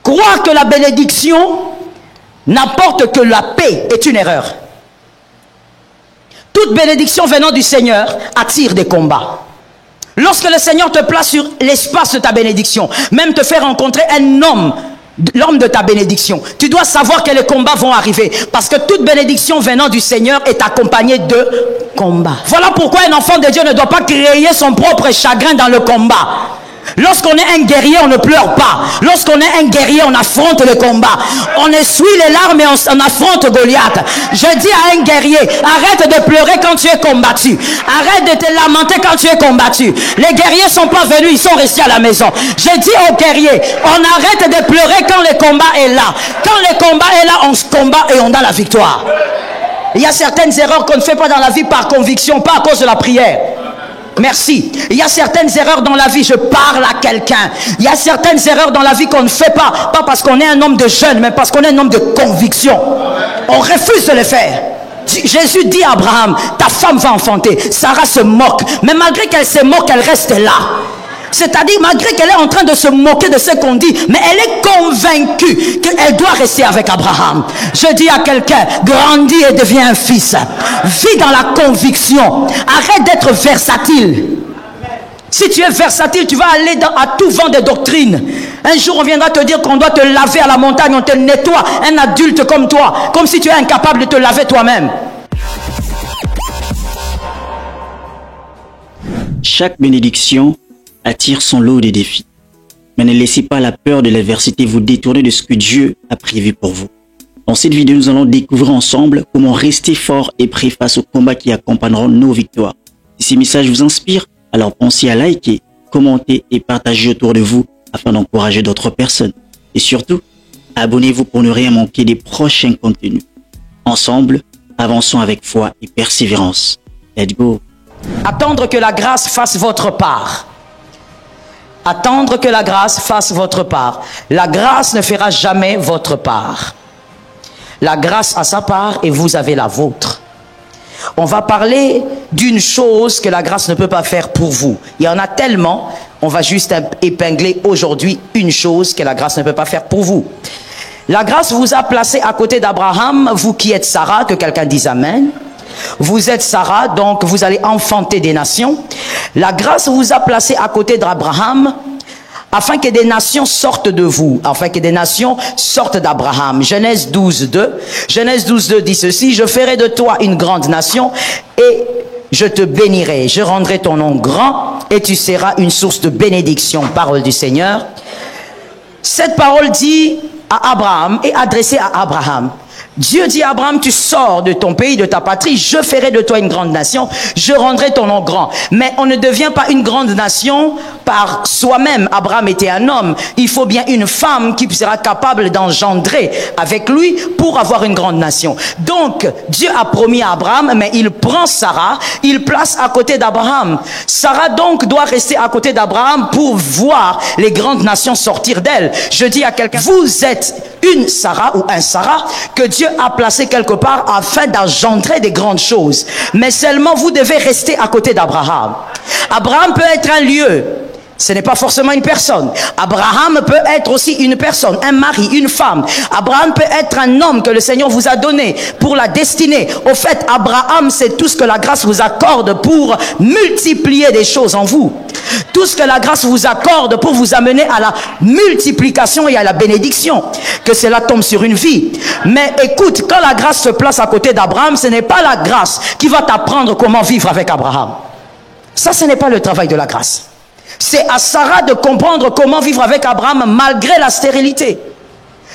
Croire que la bénédiction n'apporte que la paix est une erreur. Toute bénédiction venant du Seigneur attire des combats. Lorsque le Seigneur te place sur l'espace de ta bénédiction, même te fait rencontrer un homme, l'homme de ta bénédiction, tu dois savoir que les combats vont arriver. Parce que toute bénédiction venant du Seigneur est accompagnée de combats. Voilà pourquoi un enfant de Dieu ne doit pas créer son propre chagrin dans le combat. Lorsqu'on est un guerrier, on ne pleure pas. Lorsqu'on est un guerrier, on affronte le combat. On essuie les larmes et on affronte Goliath. Je dis à un guerrier, arrête de pleurer quand tu es combattu. Arrête de te lamenter quand tu es combattu. Les guerriers ne sont pas venus, ils sont restés à la maison. Je dis aux guerriers, on arrête de pleurer quand le combat est là. Quand le combat est là, on se combat et on a la victoire. Il y a certaines erreurs qu'on ne fait pas dans la vie par conviction, pas à cause de la prière. Merci. Il y a certaines erreurs dans la vie, je parle à quelqu'un. Il y a certaines erreurs dans la vie qu'on ne fait pas parce qu'on est un homme de jeûne, mais parce qu'on est un homme de conviction. On refuse de le faire. Jésus dit à Abraham, ta femme va enfanter. Sarah se moque, mais malgré qu'elle se moque, elle reste là. C'est-à-dire, malgré qu'elle est en train de se moquer de ce qu'on dit, mais elle est convaincue qu'elle doit rester avec Abraham. Je dis à quelqu'un, grandis et deviens un fils. Vis dans la conviction. Arrête d'être versatile. Si tu es versatile, tu vas aller à tout vent de doctrine. Un jour, on viendra te dire qu'on doit te laver à la montagne, on te nettoie. Un adulte comme toi, comme si tu es incapable de te laver toi-même. Chaque bénédiction attire son lot de défis. Mais ne laissez pas la peur de l'adversité vous détourner de ce que Dieu a prévu pour vous. Dans cette vidéo, nous allons découvrir ensemble comment rester fort et prêt face aux combats qui accompagneront nos victoires. Si ces messages vous inspirent, alors pensez à liker, commenter et partager autour de vous afin d'encourager d'autres personnes. Et surtout, abonnez-vous pour ne rien manquer des prochains contenus. Ensemble, avançons avec foi et persévérance. Let's go! Attendre que la grâce fasse votre part. Attendre que la grâce fasse votre part. La grâce ne fera jamais votre part. La grâce a sa part et vous avez la vôtre. On va parler d'une chose que la grâce ne peut pas faire pour vous. Il y en a tellement, on va juste épingler aujourd'hui une chose que la grâce ne peut pas faire pour vous. La grâce vous a placé à côté d'Abraham, vous qui êtes Sarah, que quelqu'un dise Amen. Vous êtes Sarah, donc vous allez enfanter des nations. La grâce vous a placé à côté d'Abraham afin que des nations sortent de vous, afin que des nations sortent d'Abraham. Genèse 12, 2. Genèse 12, 2 dit ceci, je ferai de toi une grande nation et je te bénirai. Je rendrai ton nom grand et tu seras une source de bénédiction. Parole du Seigneur. Cette parole dit à Abraham et adressée à Abraham. Dieu dit à Abraham, tu sors de ton pays, de ta patrie, je ferai de toi une grande nation, je rendrai ton nom grand. Mais on ne devient pas une grande nation par soi-même. Abraham était un homme. Il faut bien une femme qui sera capable d'engendrer avec lui pour avoir une grande nation. Donc, Dieu a promis à Abraham, mais il prend Sarah, il place à côté d'Abraham. Sarah donc doit rester à côté d'Abraham pour voir les grandes nations sortir d'elle. Je dis à quelqu'un, vous êtes une Sarah ou un Sarah que Dieu a placé quelque part afin d'engendrer des grandes choses. Mais seulement vous devez rester à côté d'Abraham. Abraham peut être un lieu. Ce n'est pas forcément une personne. Abraham peut être aussi une personne, un mari, une femme. Abraham peut être un homme que le Seigneur vous a donné pour la destinée. Au fait, Abraham, c'est tout ce que la grâce vous accorde pour multiplier des choses en vous. Tout ce que la grâce vous accorde pour vous amener à la multiplication et à la bénédiction. Que cela tombe sur une vie. Mais écoute, quand la grâce se place à côté d'Abraham, ce n'est pas la grâce qui va t'apprendre comment vivre avec Abraham. Ça, ce n'est pas le travail de la grâce. C'est à Sarah de comprendre comment vivre avec Abraham malgré la stérilité.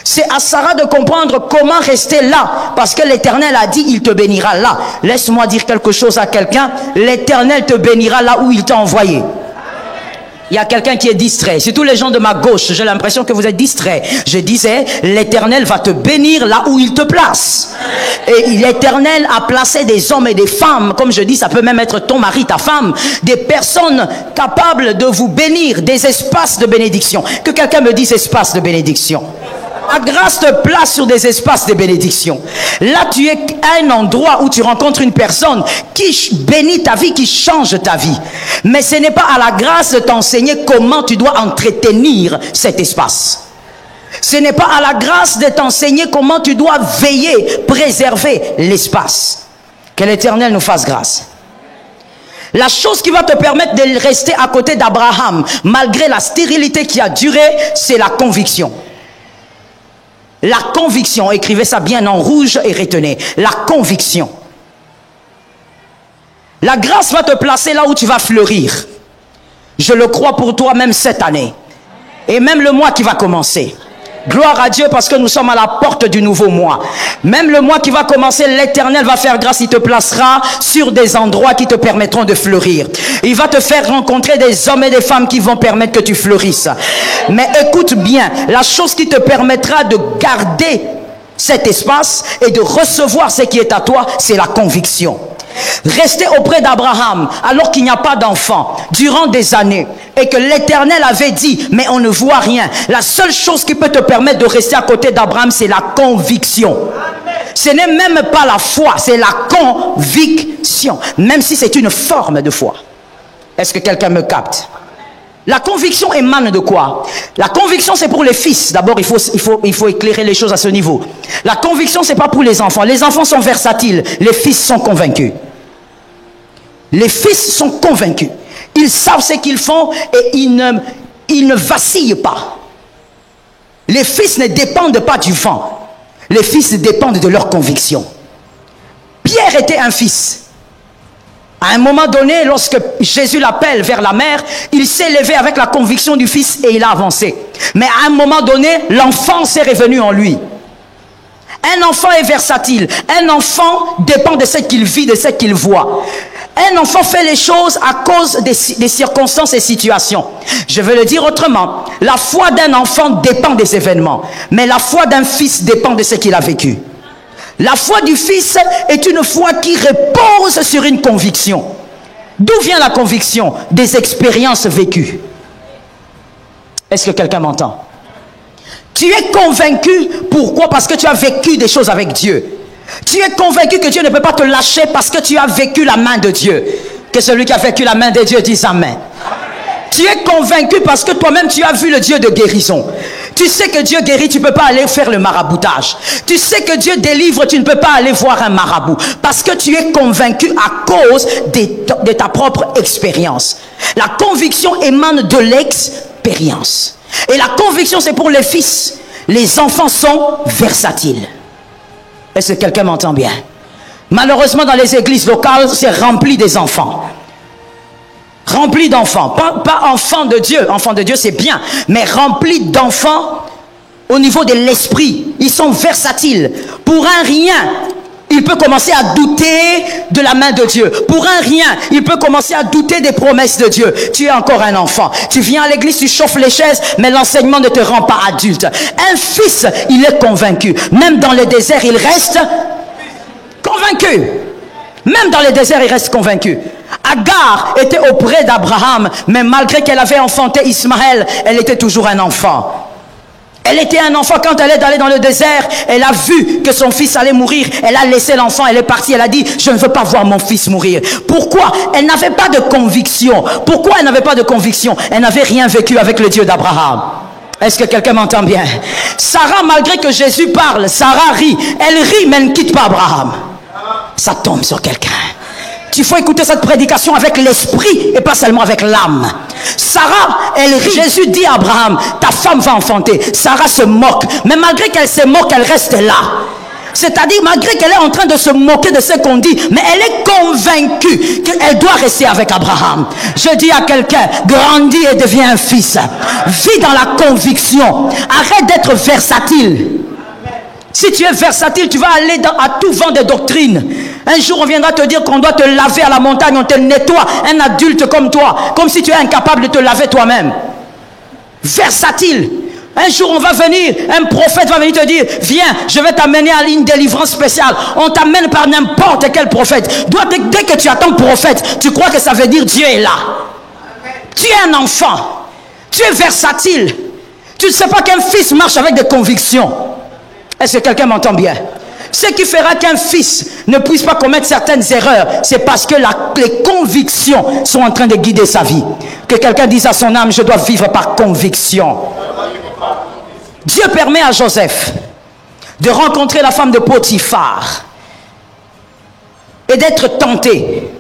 C'est à Sarah de comprendre comment rester là. Parce que l'Éternel a dit, il te bénira là. Laisse-moi dire quelque chose à quelqu'un. L'Éternel te bénira là où il t'a envoyé. Il y a quelqu'un qui est distrait. C'est tous les gens de ma gauche. J'ai l'impression que vous êtes distraits. Je disais, l'Éternel va te bénir là où il te place. Et l'Éternel a placé des hommes et des femmes. Comme je dis, ça peut même être ton mari, ta femme. Des personnes capables de vous bénir. Des espaces de bénédiction. Que quelqu'un me dise espace de bénédiction. La grâce te place sur des espaces de bénédiction. Là, tu es à un endroit où tu rencontres une personne qui bénit ta vie, qui change ta vie. Mais ce n'est pas à la grâce de t'enseigner comment tu dois entretenir cet espace. Ce n'est pas à la grâce de t'enseigner comment tu dois veiller, préserver l'espace. Que l'Éternel nous fasse grâce. La chose qui va te permettre de rester à côté d'Abraham, malgré la stérilité qui a duré, c'est la conviction. La conviction, écrivez ça bien en rouge et retenez, la conviction. La grâce va te placer là où tu vas fleurir. Je le crois pour toi même cette année. Et même le mois qui va commencer. Gloire à Dieu parce que nous sommes à la porte du nouveau mois. Même le mois qui va commencer, l'Éternel va faire grâce. Il te placera sur des endroits qui te permettront de fleurir. Il va te faire rencontrer des hommes et des femmes qui vont permettre que tu fleurisses. Mais écoute bien, la chose qui te permettra de garder cet espace et de recevoir ce qui est à toi, c'est la conviction. Rester auprès d'Abraham alors qu'il n'y a pas d'enfant durant des années et que l'Éternel avait dit mais on ne voit rien. La seule chose qui peut te permettre de rester à côté d'Abraham, c'est la conviction. Ce n'est même pas la foi, c'est la conviction, même si c'est une forme de foi. Est-ce que quelqu'un me capte? La conviction émane de quoi? La conviction, c'est pour les fils. D'abord, il faut éclairer les choses à ce niveau. La conviction, c'est pas pour les enfants. Les enfants sont versatiles. Les fils sont convaincus. Les fils sont convaincus. Ils savent ce qu'ils font et ils ne vacillent pas. Les fils ne dépendent pas du vent. Les fils dépendent de leur conviction. Pierre était un fils. À un moment donné, lorsque Jésus l'appelle vers la mer, il s'est levé avec la conviction du Fils et il a avancé. Mais à un moment donné, l'enfance est revenue en lui. Un enfant est versatile. Un enfant dépend de ce qu'il vit, de ce qu'il voit. Un enfant fait les choses à cause des circonstances et situations. Je vais le dire autrement. La foi d'un enfant dépend des événements. Mais la foi d'un fils dépend de ce qu'il a vécu. La foi du Fils est une foi qui repose sur une conviction. D'où vient la conviction? Des expériences vécues. Est-ce que quelqu'un m'entend? Tu es convaincu, pourquoi? Parce que tu as vécu des choses avec Dieu. Tu es convaincu que Dieu ne peut pas te lâcher parce que tu as vécu la main de Dieu. Que celui qui a vécu la main de Dieu dise Amen. Tu es convaincu parce que toi-même tu as vu le Dieu de guérison. Tu sais que Dieu guérit, tu ne peux pas aller faire le maraboutage. Tu sais que Dieu délivre, tu ne peux pas aller voir un marabout. Parce que tu es convaincu à cause de ta propre expérience. La conviction émane de l'expérience. Et la conviction, c'est pour les fils. Les enfants sont versatiles. Est-ce que quelqu'un m'entend bien? Malheureusement, dans les églises locales, c'est rempli des enfants. Rempli d'enfants, pas enfants de Dieu c'est bien, mais rempli d'enfants au niveau de l'esprit. Ils sont versatiles. Pour un rien, il peut commencer à douter de la main de Dieu. Pour un rien, il peut commencer à douter des promesses de Dieu. Tu es encore un enfant. Tu viens à l'église, tu chauffes les chaises, mais l'enseignement ne te rend pas adulte. Un fils, il est convaincu. Même dans le désert, il reste convaincu. Même dans les déserts, il reste convaincu. Agar était auprès d'Abraham, mais malgré qu'elle avait enfanté Ismaël, elle était toujours un enfant. Elle était un enfant quand elle est allée dans le désert. Elle a vu que son fils allait mourir. Elle a laissé l'enfant, elle est partie. Elle a dit, je ne veux pas voir mon fils mourir. Pourquoi? Elle n'avait pas de conviction. Pourquoi elle n'avait pas de conviction? Elle n'avait rien vécu avec le Dieu d'Abraham. Est-ce que quelqu'un m'entend bien? Sarah, malgré que Jésus parle, Sarah rit. Elle rit, mais elle ne quitte pas Abraham. Ça tombe sur quelqu'un. Il faut écouter cette prédication avec l'esprit et pas seulement avec l'âme. Sarah, elle rit. Jésus dit à Abraham, ta femme va enfanter. Sarah se moque. Mais malgré qu'elle se moque, elle reste là. C'est-à-dire, malgré qu'elle est en train de se moquer de ce qu'on dit, mais elle est convaincue qu'elle doit rester avec Abraham. Je dis à quelqu'un, grandis et deviens un fils. Vis dans la conviction. Arrête d'être versatile. Si tu es versatile, tu vas aller à tout vent de doctrine. Un jour, on viendra te dire qu'on doit te laver à la montagne, on te nettoie. Un adulte comme toi, comme si tu es incapable de te laver toi-même. Versatile. Un jour, on va venir, un prophète va venir te dire, viens, je vais t'amener à une délivrance spéciale. On t'amène par n'importe quel prophète. Dès que tu attends prophète, tu crois que ça veut dire Dieu est là. Tu es un enfant. Tu es versatile. Tu ne sais pas qu'un fils marche avec des convictions. Est-ce que quelqu'un m'entend bien? Ce qui fera qu'un fils ne puisse pas commettre certaines erreurs, c'est parce que les convictions sont en train de guider sa vie. Que quelqu'un dise à son âme, je dois vivre par conviction. Dieu permet à Joseph de rencontrer la femme de Potiphar et d'être tenté.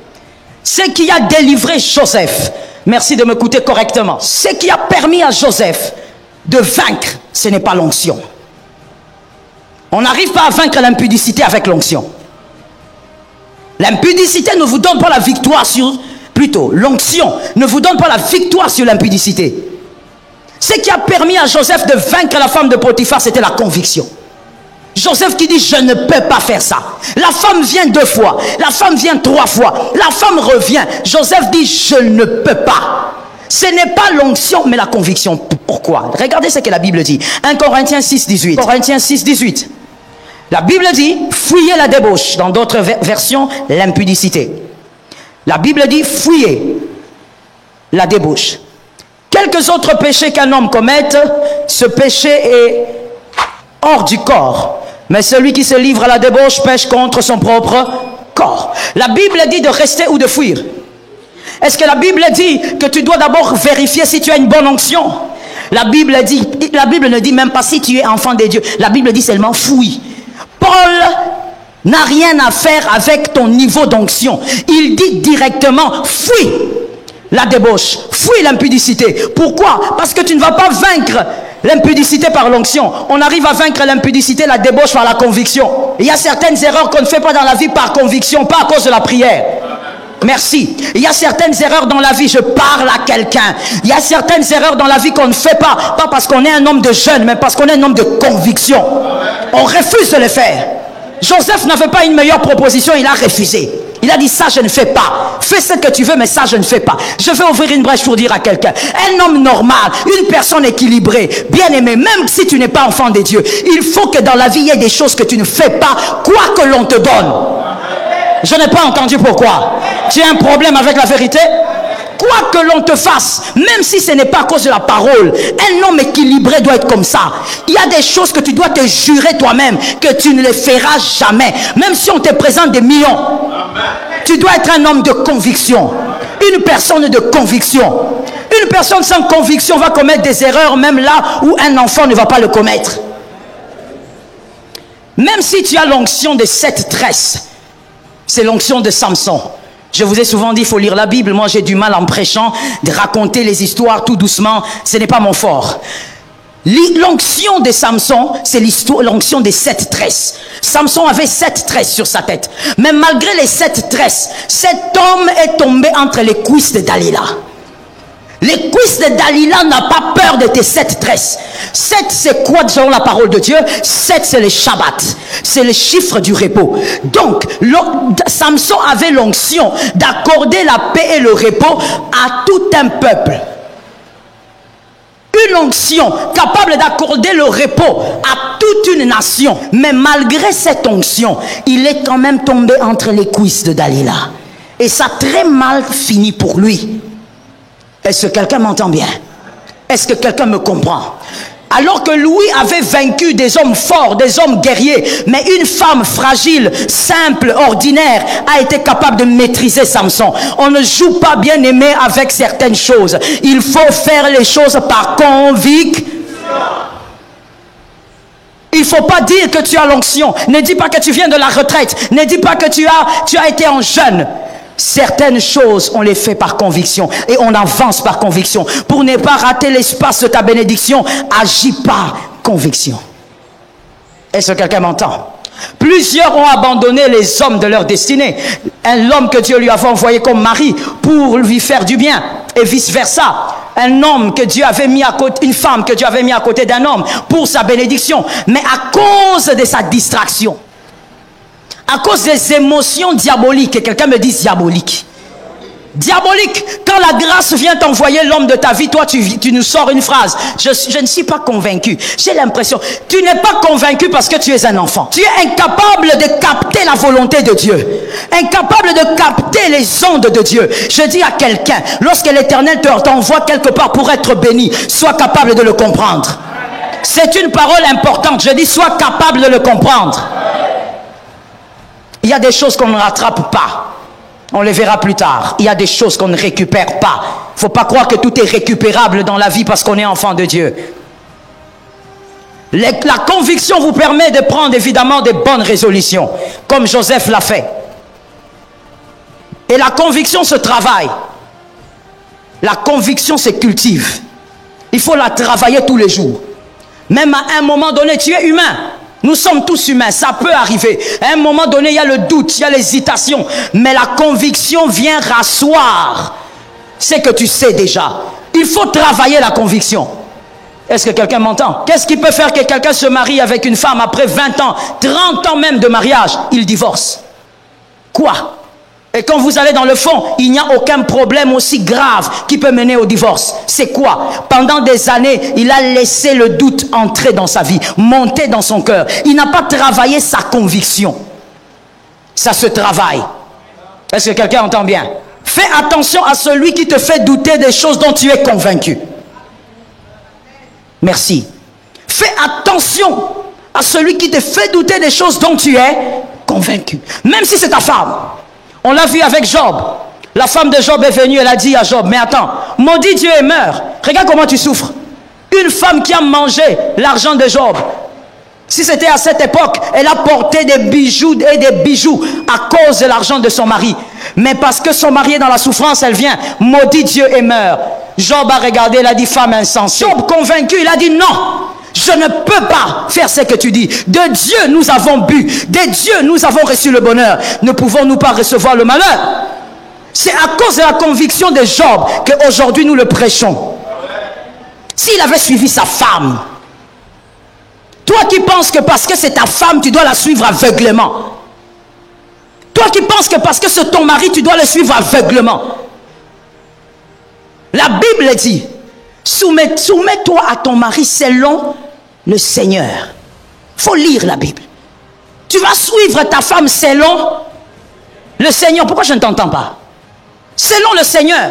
Ce qui a délivré Joseph, merci de m'écouter correctement, ce qui a permis à Joseph de vaincre, ce n'est pas l'onction. On n'arrive pas à vaincre l'impudicité avec l'onction. L'impudicité ne vous donne pas la victoire sur... Plutôt, l'onction ne vous donne pas la victoire sur l'impudicité. Ce qui a permis à Joseph de vaincre la femme de Potiphar, c'était la conviction. Joseph qui dit, je ne peux pas faire ça. La femme vient 2 fois, la femme vient 3 fois, la femme revient. Joseph dit, je ne peux pas. Ce n'est pas l'onction, mais la conviction. Pourquoi? Regardez ce que la Bible dit. 1 Corinthiens 6, 18. Corinthiens 6, 18. La Bible dit, fuyez la débauche. Dans d'autres versions, l'impudicité. La Bible dit, fuyez la débauche. Quelques autres péchés qu'un homme commette, ce péché est hors du corps. Mais celui qui se livre à la débauche pêche contre son propre corps. La Bible dit de rester ou de fuir. Est-ce que la Bible dit que tu dois d'abord vérifier si tu as une bonne onction? La Bible ne dit même pas si tu es enfant de Dieu. La Bible dit seulement fuis. Paul n'a rien à faire avec ton niveau d'onction. Il dit directement fuis la débauche, fuis l'impudicité. Pourquoi? Parce que tu ne vas pas vaincre l'impudicité par l'onction. On arrive à vaincre l'impudicité, la débauche par la conviction. Il y a certaines erreurs qu'on ne fait pas dans la vie par conviction, pas à cause de la prière. Merci. Il y a certaines erreurs dans la vie, je parle à quelqu'un. Il y a certaines erreurs dans la vie qu'on ne fait pas parce qu'on est un homme de jeûne, mais parce qu'on est un homme de conviction. On refuse de le faire. Joseph n'avait pas une meilleure proposition, il a refusé. Il a dit, ça je ne fais pas. Fais ce que tu veux, mais ça je ne fais pas. Je vais ouvrir une brèche pour dire à quelqu'un, un homme normal, une personne équilibrée, bien aimée, même si tu n'es pas enfant de Dieu, il faut que dans la vie, il y ait des choses que tu ne fais pas, quoi que l'on te donne. Je n'ai pas entendu pourquoi. Tu as un problème avec la vérité? Quoi que l'on te fasse, même si ce n'est pas à cause de la parole, un homme équilibré doit être comme ça. Il y a des choses que tu dois te jurer toi-même que tu ne les feras jamais. Même si on te présente des millions. Tu dois être un homme de conviction. Une personne de conviction. Une personne sans conviction va commettre des erreurs même là où un enfant ne va pas le commettre. Même si tu as l'onction de 7 tresses, c'est l'onction de Samson. Je vous ai souvent dit, il faut lire la Bible. Moi, j'ai du mal en prêchant de raconter les histoires tout doucement. Ce n'est pas mon fort. L'onction de Samson, c'est l'onction des 7 tresses. Samson avait 7 tresses sur sa tête. Mais malgré les 7 tresses, cet homme est tombé entre les cuisses de Dalila. Les cuisses de Dalila n'ont pas peur de tes 7 tresses. 7, c'est quoi selon la parole de Dieu? 7, c'est le Shabbat. C'est le chiffre du repos. Donc, Samson avait l'onction d'accorder la paix et le repos à tout un peuple. Une onction capable d'accorder le repos à toute une nation. Mais malgré cette onction, il est quand même tombé entre les cuisses de Dalila. Et ça a très mal fini pour lui. Est-ce que quelqu'un m'entend bien? Est-ce que quelqu'un me comprend? Alors que Louis avait vaincu des hommes forts, des hommes guerriers, mais une femme fragile, simple, ordinaire, a été capable de maîtriser Samson. On ne joue pas bien aimé avec certaines choses. Il faut faire les choses par conviction. Il ne faut pas dire que tu as l'onction. Ne dis pas que tu viens de la retraite. Ne dis pas que tu as été en jeûne. Certaines choses, on les fait par conviction et on avance par conviction. Pour ne pas rater l'espace de ta bénédiction, agis par conviction. Est-ce que quelqu'un m'entend? Plusieurs ont abandonné les hommes de leur destinée. L'homme que Dieu lui avait envoyé comme mari pour lui faire du bien et vice versa. Un homme que Dieu avait mis à côté, une femme que Dieu avait mis à côté d'un homme pour sa bénédiction. Mais à cause de sa distraction, à cause des émotions diaboliques, et quelqu'un me dit diabolique. Diabolique, quand la grâce vient t'envoyer l'homme de ta vie, toi tu nous sors une phrase. Je ne suis pas convaincu. J'ai l'impression, tu n'es pas convaincu parce que tu es un enfant. Tu es incapable de capter la volonté de Dieu. Incapable de capter les ondes de Dieu. Je dis à quelqu'un, lorsque l'Éternel t'envoie quelque part pour être béni, sois capable de le comprendre. C'est une parole importante. Je dis, sois capable de le comprendre. Il y a des choses qu'on ne rattrape pas. On les verra plus tard. Il y a des choses qu'on ne récupère pas. Il ne faut pas croire que tout est récupérable dans la vie parce qu'on est enfant de Dieu. La conviction vous permet de prendre évidemment des bonnes résolutions, comme Joseph l'a fait. Et la conviction se travaille. La conviction se cultive. Il faut la travailler tous les jours. Même à un moment donné, tu es humain. Nous sommes tous humains, ça peut arriver. À un moment donné, il y a le doute, il y a l'hésitation. Mais la conviction vient rasseoir ce que tu sais déjà. Il faut travailler la conviction. Est-ce que quelqu'un m'entend? Qu'est-ce qui peut faire que quelqu'un se marie avec une femme après 20 ans, 30 ans même de mariage? Il divorce. Quoi? Et quand vous allez dans le fond, il n'y a aucun problème aussi grave qui peut mener au divorce. C'est quoi? Pendant des années, il a laissé le doute entrer dans sa vie, monter dans son cœur. Il n'a pas travaillé sa conviction. Ça se travaille. Est-ce que quelqu'un entend bien? Fais attention à celui qui te fait douter des choses dont tu es convaincu. Merci. Fais attention à celui qui te fait douter des choses dont tu es convaincu. Même si c'est ta femme. On l'a vu avec Job. La femme de Job est venue, elle a dit à Job, mais attends, maudit Dieu et meurs. Regarde comment tu souffres. Une femme qui a mangé l'argent de Job. Si c'était à cette époque, elle a porté des bijoux et des bijoux à cause de l'argent de son mari. Mais parce que son mari est dans la souffrance, elle vient, maudit Dieu et meurt. Job a regardé, il a dit, femme insensée. Job convaincu, il a dit non. Je ne peux pas faire ce que tu dis. De Dieu nous avons bu. De Dieu nous avons reçu le bonheur. Ne pouvons-nous pas recevoir le malheur? C'est à cause de la conviction de Job qu'aujourd'hui nous le prêchons. S'il avait suivi sa femme, toi qui penses que parce que c'est ta femme, tu dois la suivre aveuglément. Toi qui penses que parce que c'est ton mari, tu dois le suivre aveuglément. La Bible dit, soumets-toi à ton mari selon le Seigneur. Il faut lire la Bible. Tu vas suivre ta femme selon le Seigneur. Pourquoi je ne t'entends pas? Selon le Seigneur.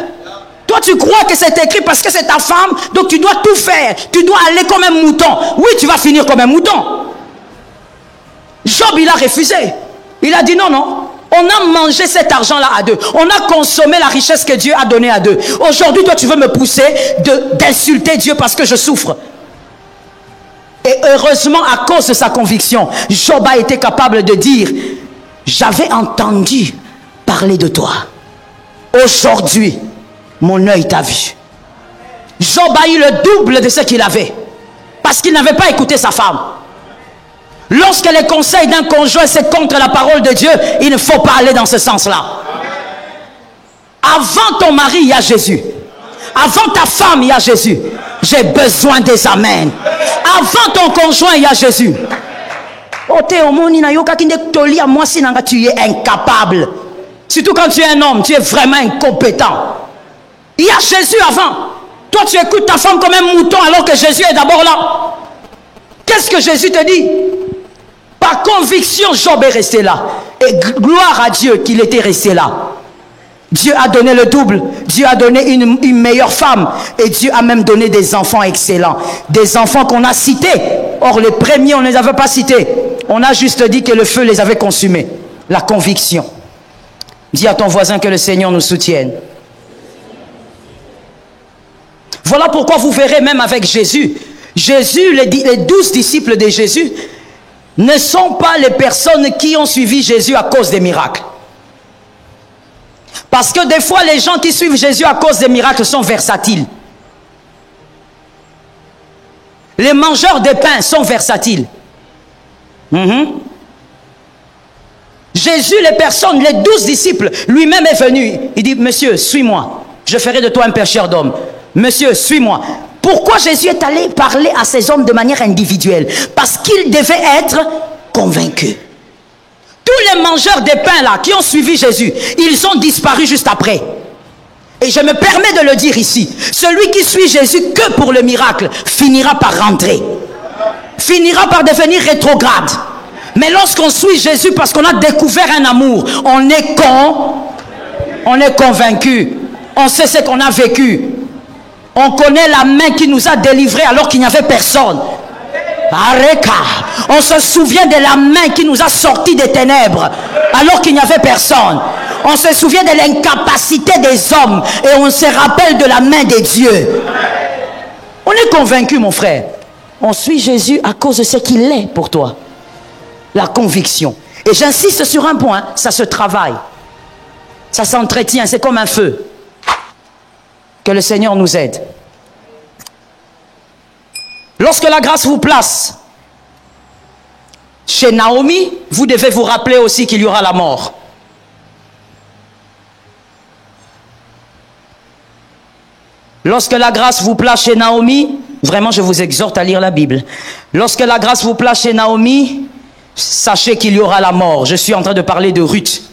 Toi, tu crois que c'est écrit parce que c'est ta femme, donc tu dois tout faire. Tu dois aller comme un mouton. Oui, tu vas finir comme un mouton. Job, il a refusé. Il a dit non, non. On a mangé cet argent-là à deux. On a consommé la richesse que Dieu a donnée à deux. Aujourd'hui, toi, tu veux me pousser d'insulter Dieu parce que je souffre. Et heureusement, à cause de sa conviction, Job a été capable de dire, j'avais entendu parler de toi. Aujourd'hui, mon œil t'a vu. Job a eu le double de ce qu'il avait. Parce qu'il n'avait pas écouté sa femme. Lorsque les conseils d'un conjoint c'est contre la parole de Dieu, il ne faut pas aller dans ce sens-là. Avant ton mari, il y a Jésus. Avant ta femme, il y a Jésus. J'ai besoin des amens. Avant ton conjoint, il y a Jésus. Tu es incapable. Surtout quand tu es un homme, tu es vraiment incompétent. Il y a Jésus avant. Toi, tu écoutes ta femme comme un mouton alors que Jésus est d'abord là. Qu'est-ce que Jésus te dit? Par conviction, Job est resté là. Et gloire à Dieu qu'il était resté là. Dieu a donné le double. Dieu a donné une meilleure femme. Et Dieu a même donné des enfants excellents. Des enfants qu'on a cités. Or, les premiers, on ne les avait pas cités. On a juste dit que le feu les avait consumés. La conviction. Dis à ton voisin que le Seigneur nous soutienne. Voilà pourquoi vous verrez même avec Jésus. Jésus, les 12 disciples de Jésus ne sont pas les personnes qui ont suivi Jésus à cause des miracles. Parce que des fois, les gens qui suivent Jésus à cause des miracles sont versatiles. Les mangeurs de pain sont versatiles. Jésus, les personnes, les 12 disciples, lui-même est venu. Il dit, monsieur, suis-moi. Je ferai de toi un pêcheur d'hommes. Monsieur, suis-moi. Pourquoi Jésus est allé parler à ces hommes de manière individuelle? Parce qu'ils devaient être convaincus. Tous les mangeurs de pain là qui ont suivi Jésus, ils ont disparu juste après. Et je me permets de le dire ici. Celui qui suit Jésus que pour le miracle finira par rentrer. Finira par devenir rétrograde. Mais lorsqu'on suit Jésus parce qu'on a découvert un amour, on est convaincu. On sait ce qu'on a vécu. On connaît la main qui nous a délivrés alors qu'il n'y avait personne. Areka. On se souvient de la main qui nous a sortis des ténèbres alors qu'il n'y avait personne. On se souvient de l'incapacité des hommes et on se rappelle de la main de Dieu. On est convaincu, mon frère. On suit Jésus à cause de ce qu'il est pour toi. La conviction. Et j'insiste sur un point, ça se travaille. Ça s'entretient, c'est comme un feu. Que le Seigneur nous aide. Lorsque la grâce vous place chez Naomi, vous devez vous rappeler aussi qu'il y aura la mort. Lorsque la grâce vous place chez Naomi, vraiment je vous exhorte à lire la Bible. Lorsque la grâce vous place chez Naomi, sachez qu'il y aura la mort. Je suis en train de parler de Ruth.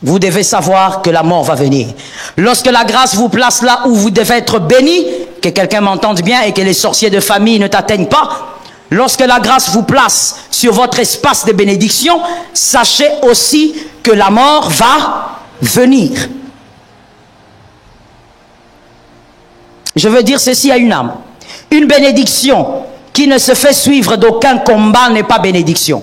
Vous devez savoir que la mort va venir. Lorsque la grâce vous place là où vous devez être béni, que quelqu'un m'entende bien et que les sorciers de famille ne t'atteignent pas, lorsque la grâce vous place sur votre espace de bénédiction, sachez aussi que la mort va venir. Je veux dire ceci à une âme. Une bénédiction qui ne se fait suivre d'aucun combat n'est pas bénédiction.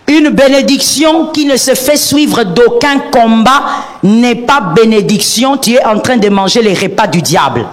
Une bénédiction qui ne se fait suivre d'aucun combat n'est pas bénédiction. Tu es en train de manger les repas du diable.